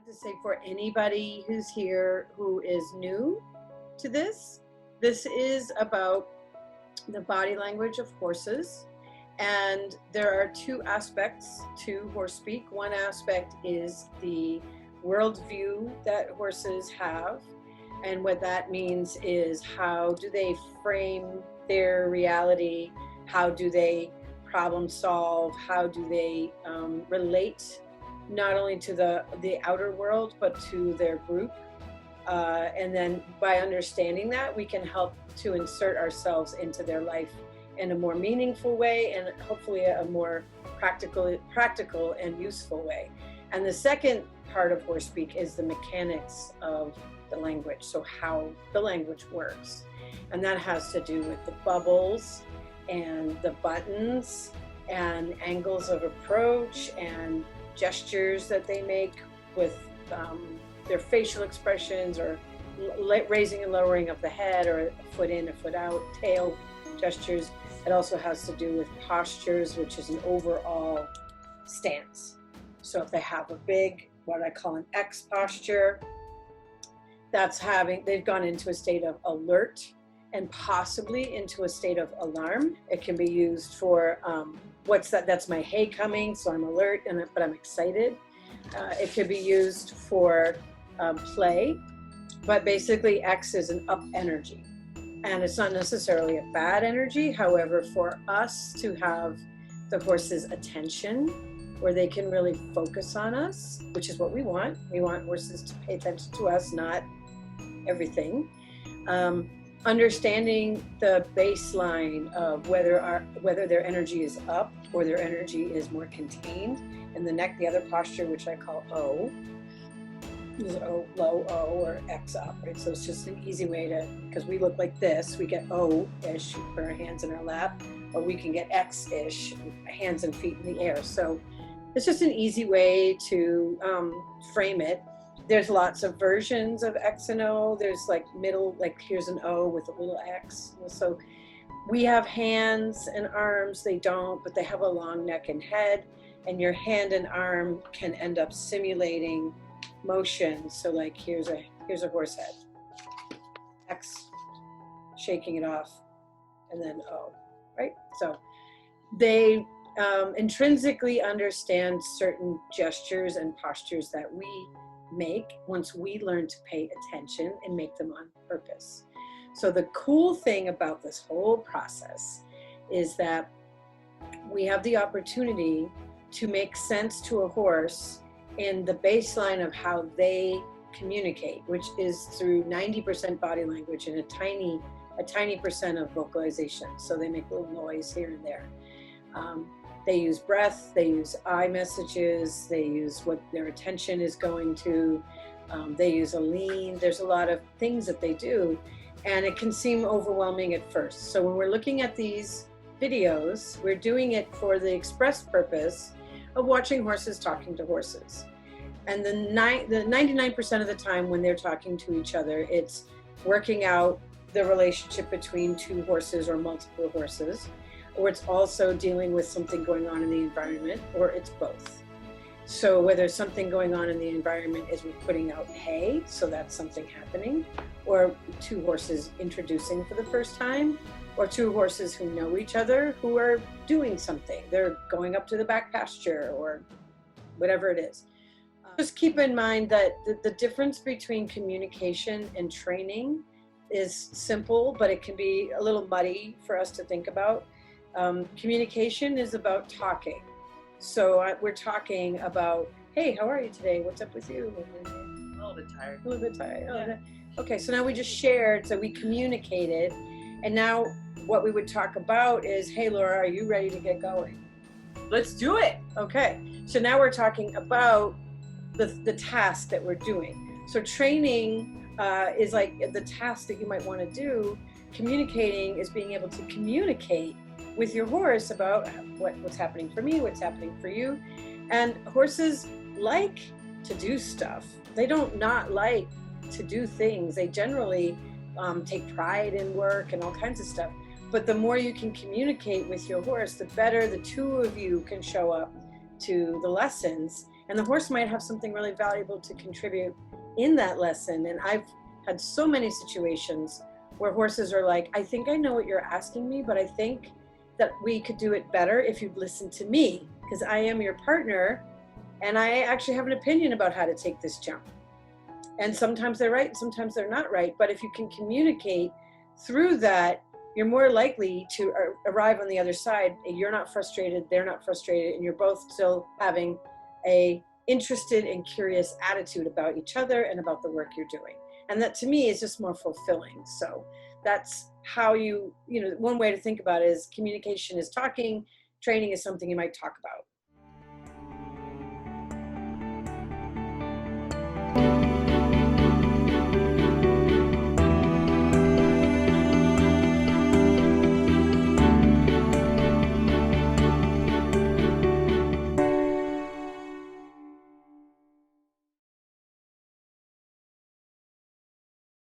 To say for anybody who's here who is new to this is about the body language of horses. And there are two aspects to horse speak. One aspect is the worldview that horses have. And what that means is how do they frame their reality? How do they problem solve? How do they relate not only to the outer world, but to their group? And then by understanding that, we can help to insert ourselves into their life in a more meaningful way and hopefully a more practical and useful way. And the second part of horse speak is the mechanics of the language, so how the language works. And that has to do with the bubbles and the buttons and angles of approach and gestures that they make with their facial expressions, or raising and lowering of the head, or a foot in, a foot out, tail gestures. It also has to do with postures, which is an overall stance. So if they have a big, what I call an X posture, they've gone into a state of alert and possibly into a state of alarm. It can be used for, what's that? That's my hay coming, so I'm alert, but I'm excited. It could be used for play, but basically X is an up energy. And it's not necessarily a bad energy. However, for us to have the horse's attention, where they can really focus on us, which is what we want. We want horses to pay attention to us, not everything. Understanding the baseline of whether their energy is up or their energy is more contained in the neck. The other posture, which I call O, is O, low O, or X up, right? So it's just an easy way to, because we look like this, we get O-ish, put our hands in our lap, or we can get X-ish, hands and feet in the air. So it's just an easy way to frame it. There's lots of versions of X and O. There's like middle, like here's an O with a little X. So we have hands and arms, they don't, but they have a long neck and head, and your hand and arm can end up simulating motion. So like here's a horse head, X, shaking it off, and then O, right? So they intrinsically understand certain gestures and postures that we make once we learn to pay attention and make them on purpose. So the cool thing about this whole process is that we have the opportunity to make sense to a horse in the baseline of how they communicate, which is through 90% body language and a tiny percent of vocalization. So they make a little noise here and there. They use breath, they use eye messages, they use what their attention is going to, they use a lean. There's a lot of things that they do, and it can seem overwhelming at first. So when we're looking at these videos, we're doing it for the express purpose of watching horses talking to horses. And the 99% of the time when they're talking to each other, it's working out the relationship between two horses or multiple horses, or it's also dealing with something going on in the environment, or it's both. So whether something going on in the environment is we're putting out hay, so that's something happening, or two horses introducing for the first time, or two horses who know each other who are doing something. They're going up to the back pasture or whatever it is. Just keep in mind that the difference between communication and training is simple, but it can be a little muddy for us to think about. Communication is about talking. So we're talking about, hey, how are you today? What's up with you? A little bit tired. A little bit tired. Yeah. Oh, okay, so now we just shared, so we communicated. And now what we would talk about is, hey, Laura, are you ready to get going? Let's do it. Okay, so now we're talking about the task that we're doing. So training is like the task that you might want to do. Communicating is being able to communicate with your horse about what's happening for me, what's happening for you. And horses like to do stuff. They don't not like to do things. They generally take pride in work and all kinds of stuff. But the more you can communicate with your horse, the better the two of you can show up to the lessons And the horse might have something really valuable to contribute in that lesson. And I've had so many situations where horses are like, I think I know what you're asking me, but I think that we could do it better if you'd listen to me, because I am your partner and I actually have an opinion about how to take this jump. And sometimes they're right, and sometimes they're not right. But if you can communicate through that, you're more likely to arrive on the other side. You're not frustrated, they're not frustrated, and you're both still having a interested and curious attitude about each other and about the work you're doing. And that to me is just more fulfilling. So that's how one way to think about it is communication is talking, training is something you might talk about.